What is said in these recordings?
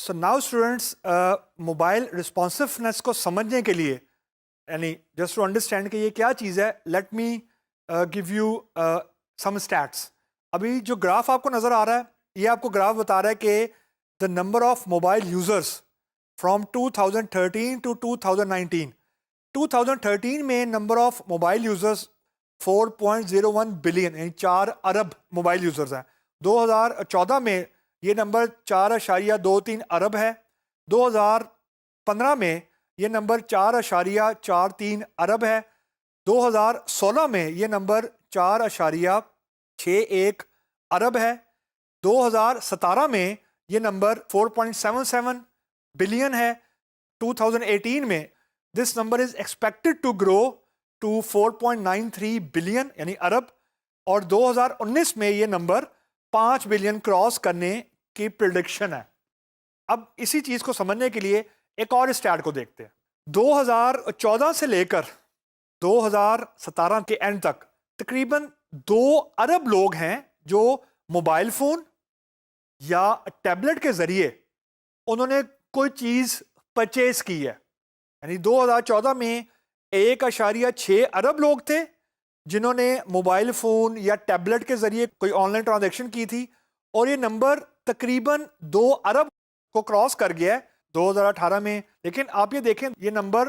सो now students, mobile responsiveness को समझने के लिए, यानी जस्ट टू अंडरस्टैंड कि ये क्या चीज़ है, let me give you some stats. अभी जो ग्राफ आपको नज़र आ रहा है, ये आपको ग्राफ बता रहा है कि the number of mobile users from 2013 to 2019। 2013 में number of mobile users 4.01 billion यानी 4 अरब मोबाइल यूज़र्स हैं। 2014 में ये नंबर 4.23 अरब है। 2015 में ये नंबर 4.43 अरब है। 2016 में ये नंबर 4.61 अरब है। 2017 में ये नंबर 4.77 बिलियन है। 2018 में this number is expected to grow to 4.93 billion यानी अरब, और 2019 में ये नंबर 5 बिलियन क्रॉस करने की प्रिडिक्शन है। अब इसी चीज को समझने के लिए एक और स्टैट को देखते हैं। 2014 से लेकर 2017 के एंड तक तकरीबन 2 अरब लोग हैं जो मोबाइल फोन या टैबलेट के जरिए उन्होंने कोई चीज परचेज की है। यानी 2014 में 1.6 अरब लोग थे जिन्होंने मोबाइल फोन या टैबलेट के जरिए कोई ऑनलाइन ट्रांजैक्शन की थी, और ये नंबर तकरीबन 2 अरब को क्रॉस कर गया है 2018 में। लेकिन आप ये देखें, ये नंबर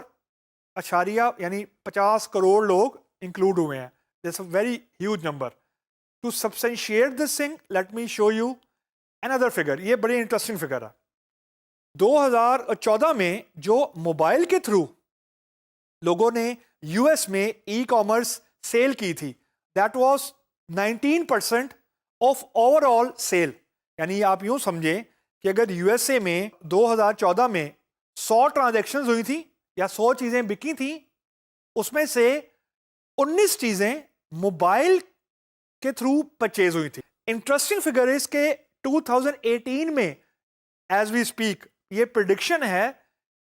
अशारिया यानी 50 करोड़ लोग इंक्लूड हुए हैं। This a very huge number. To substantiate this thing, let me show you another figure. ये बड़ी इंटरेस्टिंग फिगर है। 2014 में जो मोबाइल के थ्रू लोगों ने यूएस में ई कॉमर्स सेल की थी, that was 19% of overall sale. यानी आप यूं समझें कि अगर यूएसए में 2014 में 100 ट्रांजैक्शंस हुई थी या 100 चीजें बिकी थी, उसमें से 19 चीजें मोबाइल के थ्रू परचेज हुई थी। इंटरेस्टिंग फिगर इज के 2018 में एज वी स्पीक ये प्रिडिक्शन है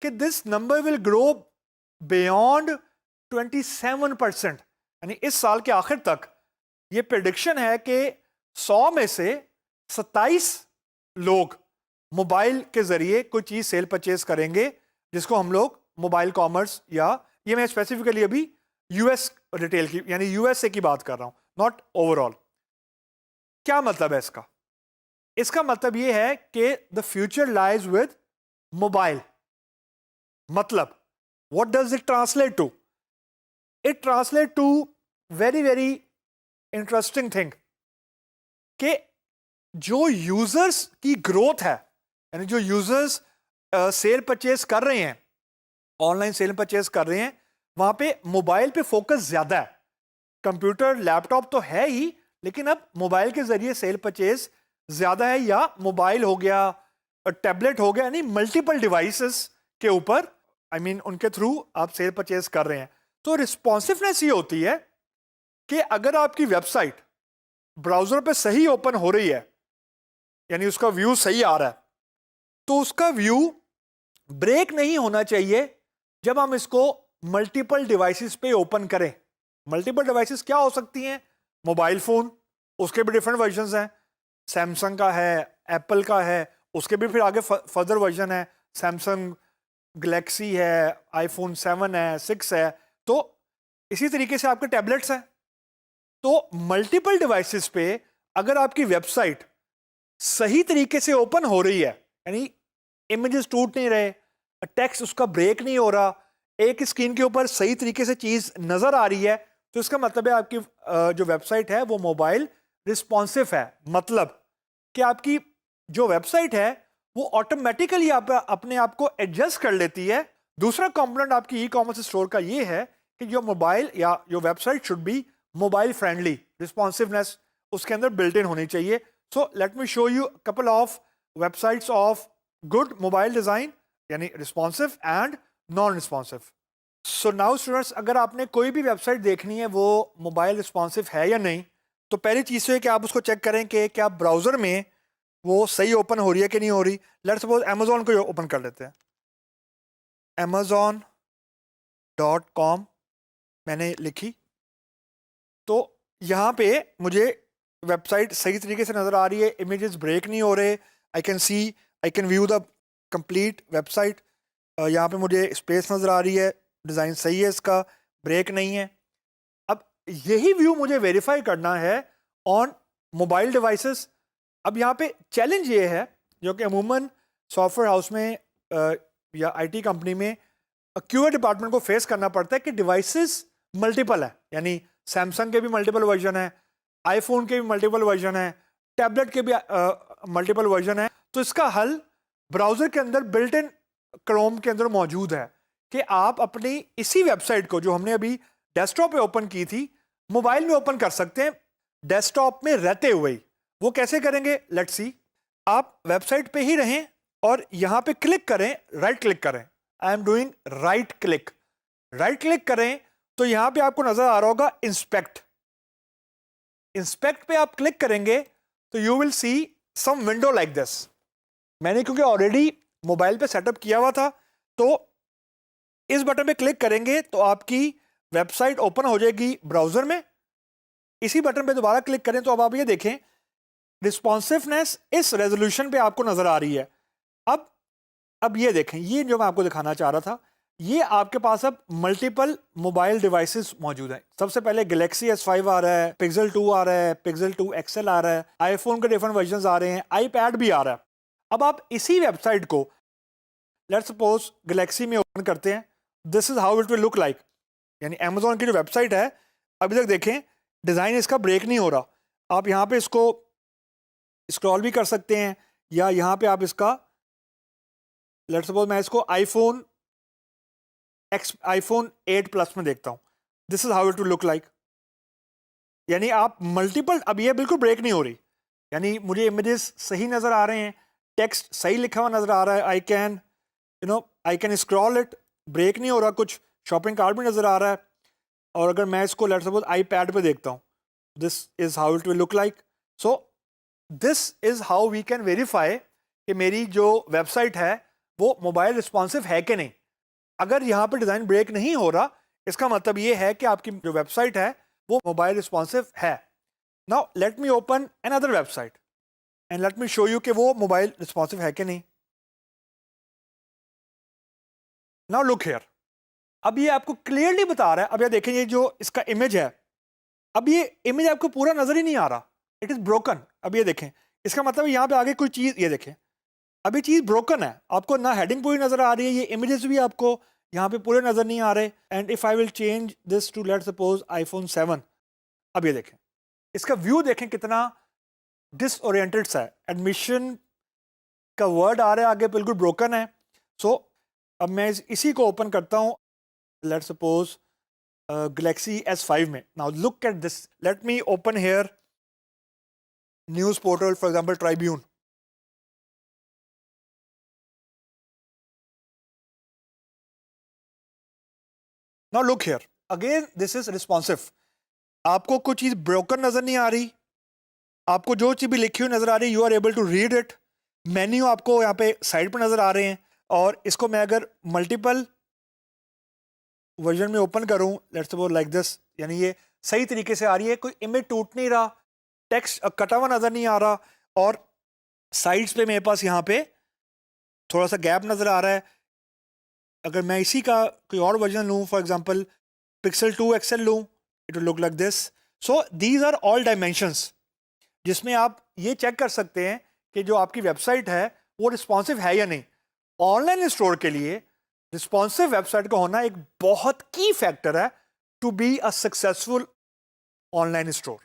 कि this number will grow beyond 27%। यानी इस साल के आखिर तक ये प्रिडिक्शन है कि 100 में से 27 लोग मोबाइल के जरिए कोई चीज सेल परचेज करेंगे, जिसको हम लोग मोबाइल कॉमर्स, या ये मैं स्पेसिफिकली अभी यूएस रिटेल की यानी यूएसए की बात कर रहा हूं, नॉट ओवरऑल। क्या मतलब है इसका? इसका मतलब ये है कि the future lies with mobile. मतलब what does it translate to? It translate to very very interesting thing कि जो यूजर्स की ग्रोथ है, यानी जो यूजर्स सेल परचेज कर रहे हैं, ऑनलाइन सेल परचेज कर रहे हैं, वहां पे मोबाइल पे फोकस ज्यादा है। कंप्यूटर लैपटॉप तो है ही, लेकिन अब मोबाइल के जरिए सेल परचेज ज्यादा है, या मोबाइल हो गया, टैबलेट हो गया, यानी मल्टीपल डिवाइसेस के ऊपर उनके थ्रू आप सेल परचेज कर रहे हैं। तो रिस्पॉन्सिवनेस ये होती है कि अगर आपकी वेबसाइट ब्राउजर पे सही ओपन हो रही है, यानी उसका व्यू सही आ रहा है, तो उसका व्यू ब्रेक नहीं होना चाहिए जब हम इसको मल्टीपल डिवाइसेस पे ओपन करें। मल्टीपल डिवाइसेस क्या हो सकती हैं? मोबाइल फोन, उसके भी डिफरेंट वर्जन हैं। सैमसंग का है, एप्पल का है, उसके भी फिर आगे फर्दर वर्जन है, सैमसंग गैलेक्सी है, आईफोन 7 है, 6 है। तो इसी तरीके से आपके टैबलेट्स हैं। तो मल्टीपल डिवाइसेस पे अगर आपकी वेबसाइट सही तरीके से ओपन हो रही है, यानी इमेजेस टूट नहीं रहे, टेक्स्ट उसका ब्रेक नहीं हो रहा, एक स्क्रीन के ऊपर सही तरीके से चीज नजर आ रही है, तो इसका मतलब है आपकी जो वेबसाइट है वो मोबाइल रिस्पॉन्सिव है। मतलब कि आपकी जो वेबसाइट है वो ऑटोमेटिकली अपने आप को एडजस्ट कर लेती है। दूसरा कंपोनेंट आपकी ई कॉमर्स स्टोर का ये है कि जो मोबाइल या जो website should be mobile friendly. Responsiveness उसके अंदर बिल्ट इन होनी चाहिए। So let me show you couple of websites of good mobile design, यानी responsive and non responsive. So now students, अगर आपने कोई भी वेबसाइट देखनी है वो मोबाइल रिस्पॉन्सिव है या नहीं, तो पहली चीज़ तो है कि आप उसको चेक करें कि क्या ब्राउजर में वो सही ओपन हो रही है कि नहीं हो रही। लेट्स सपोज अमेजोन को ओपन कर लेते हैं। amazon.com मैंने लिखी, तो यहाँ पे मुझे वेबसाइट सही तरीके से नजर आ रही है, इमेजेस ब्रेक नहीं हो रहे, I can see, I can view the complete website. यहाँ पे मुझे स्पेस नज़र आ रही है, डिज़ाइन सही है, इसका ब्रेक नहीं है। अब यही व्यू मुझे वेरीफाई करना है ऑन मोबाइल डिवाइसेस। अब यहाँ पे चैलेंज ये है, जो कि अमूमन सॉफ्टवेयर हाउस में या आईटी कंपनी में क्यूए डिपार्टमेंट को फेस करना पड़ता है कि डिवाइसेस मल्टीपल है, यानी सैमसंग के भी मल्टीपल वर्जन है, आईफोन के भी मल्टीपल वर्जन है, टैबलेट के भी मल्टीपल वर्जन है। तो इसका हल ब्राउज़र के अंदर बिल्ट इन क्रोम के अंदर मौजूद है कि आप अपनी इसी वेबसाइट को जो हमने अभी डेस्कटॉप पे ओपन की थी, मोबाइल में ओपन कर सकते हैं डेस्कटॉप में रहते हुए ही। वो कैसे करेंगे, लेट्स सी। आप वेबसाइट पे ही रहें और यहाँ पे क्लिक करें, राइट क्लिक करें। I am doing right click. Right click करें तो यहाँ पे आपको नजर आ रहा होगा इंस्पेक्ट। इंस्पेक्ट पे आप क्लिक करेंगे तो you will see some window like this. मैंने क्योंकि ऑलरेडी मोबाइल पे सेटअप किया हुआ था, तो इस बटन पे क्लिक करेंगे तो आपकी वेबसाइट ओपन हो जाएगी ब्राउजर में। इसी बटन पे दोबारा क्लिक करें तो अब आप ये देखें रिस्पॉन्सिवनेस इस रेजोल्यूशन पे आपको नजर आ रही है। अब ये देखें, ये जो मैं आपको दिखाना चाह रहा था, ये आपके पास अब मल्टीपल मोबाइल डिवाइसेस मौजूद हैं। सबसे पहले गैलेक्सी S5 आ रहा है, पिक्सल 2 आ रहा है, पिक्सल 2 XL आ रहा है, आईफोन के डिफरेंट वर्जन आ रहे हैं, आईपैड भी आ रहा है। अब आप इसी वेबसाइट को लेट्स सपोज गैलेक्सी में ओपन करते हैं, this is how it will look like. यानी अमेजोन की जो वेबसाइट है, अभी तक देखें डिज़ाइन इसका ब्रेक नहीं हो रहा। आप यहाँ पे इसको स्क्रॉल भी कर सकते हैं, या यहाँ पे आप इसका लेट्स सपोज मैं इसको आईफोन 8 प्लस में देखता हूँ। This is how it will look like. यानी आप मल्टीपल, अब ये बिल्कुल ब्रेक नहीं हो रही, यानी मुझे इमेजेस सही नज़र आ रहे हैं, टेक्स्ट सही लिखा हुआ नज़र आ रहा है, I can scroll it, break नहीं हो रहा, कुछ शॉपिंग कार्ट भी नज़र आ रहा है। और अगर मैं इसको लेट्स सपोज आईपैड पे देखता हूँ, this is how it will look like. So this is how we can verify कि मेरी जो वेबसाइट है वो मोबाइल रिस्पॉन्सिव है कि नहीं। अगर यहाँ पर डिज़ाइन ब्रेक नहीं हो रहा, इसका मतलब ये है कि आपकी जो वेबसाइट है वो मोबाइल रिस्पॉन्सिव है। Now let me open another website and let me show you कि वो मोबाइल रिस्पॉन्सिव है कि नहीं। नाउ लुक हियर, अब ये आपको क्लियरली बता रहा है। अब ये देखें, ये जो इसका इमेज है, अब ये इमेज आपको पूरा नजर ही नहीं आ रहा, इट इज ब्रोकन। अब ये देखें, इसका मतलब यहाँ पे आगे कोई चीज, ये देखें अभी चीज ब्रोकन है, आपको ना हेडिंग पूरी नजर आ रही है, ये इमेजेस भी आपको यहाँ पे पूरे नजर नहीं आ रहे। And if I will change this to let suppose iPhone 7, अब ये देखें इसका व्यू देखें कितना डिसओरिएंटेड सा है। एडमिशन का वर्ड आ रहा है आगे, बिल्कुल ब्रोकन है। सो अब मैं इसी को ओपन करता हूँ, लेट सपोज गैलेक्सी S5 में। Now look at this, let me open here news portal, for example Tribune. Now look here again, this is responsive. आपको कोई चीज़ ब्रोकन नज़र नहीं आ रही, आपको जो चीज़ भी लिखी हुई नज़र आ रही है, you are able to read it. Menu आपको यहाँ पे साइड पर नज़र आ रहे हैं, और इसको मैं अगर मल्टीपल वर्जन में ओपन करूँ, लेट्स सपोज लाइक दिस, यानी ये सही तरीके से आ रही है, कोई इमेज टूट नहीं रहा, टेक्स्ट कटा हुआ नज़र नहीं आ रहा, और साइड्स पे मेरे पास यहाँ पे थोड़ा सा गैप नज़र आ रहा है। अगर मैं इसी का कोई और वर्जन लूँ, फॉर एग्जांपल पिक्सल 2 XL लूँ, it will look like this. So these are all dimensions जिसमें आप ये चेक कर सकते हैं कि जो आपकी वेबसाइट है वो रिस्पॉन्सिव है या नहीं। ऑनलाइन स्टोर के लिए रिस्पॉन्सिव वेबसाइट का होना एक बहुत की फैक्टर है to be a successful online store.